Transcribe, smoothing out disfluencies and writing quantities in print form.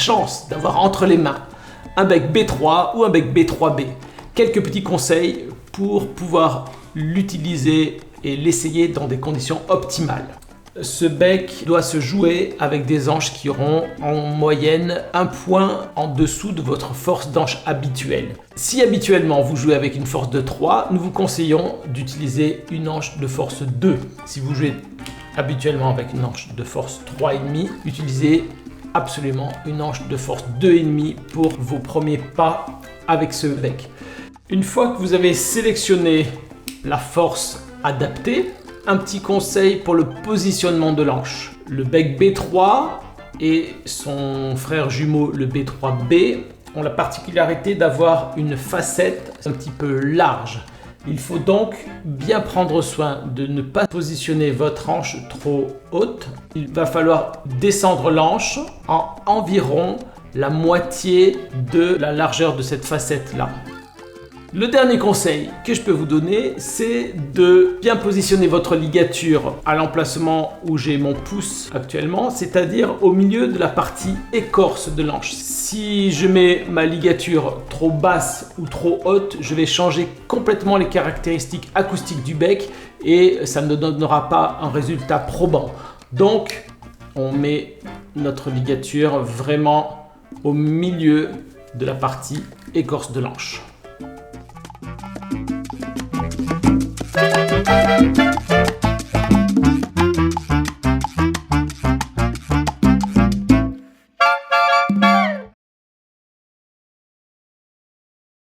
chance d'avoir entre les mains un bec B3 ou un bec B3B. Quelques petits conseils pour pouvoir l'utiliser et l'essayer dans des conditions optimales. Ce bec doit se jouer avec des anches qui auront en moyenne un point en dessous de votre force d'anche habituelle. Si habituellement vous jouez avec une force de 3, nous vous conseillons d'utiliser une anche de force 2. Si vous jouez habituellement avec une anche de force 3,5, utilisez absolument une anche de force 2,5 pour vos premiers pas avec ce bec. Une fois que vous avez sélectionné la force adaptée, un petit conseil pour le positionnement de l'anche. Le bec B3 et son frère jumeau le B3B ont la particularité d'avoir une facette un petit peu large. Il faut donc bien prendre soin de ne pas positionner votre anche trop haute. Il va falloir descendre l'anche en environ la moitié de la largeur de cette facette-là. Le dernier conseil que je peux vous donner, c'est de bien positionner votre ligature à l'emplacement où j'ai mon pouce actuellement, c'est-à-dire au milieu de la partie écorce de l'anche. Si je mets ma ligature trop basse ou trop haute, je vais changer complètement les caractéristiques acoustiques du bec et ça ne donnera pas un résultat probant. Donc, on met notre ligature vraiment au milieu de la partie écorce de l'anche.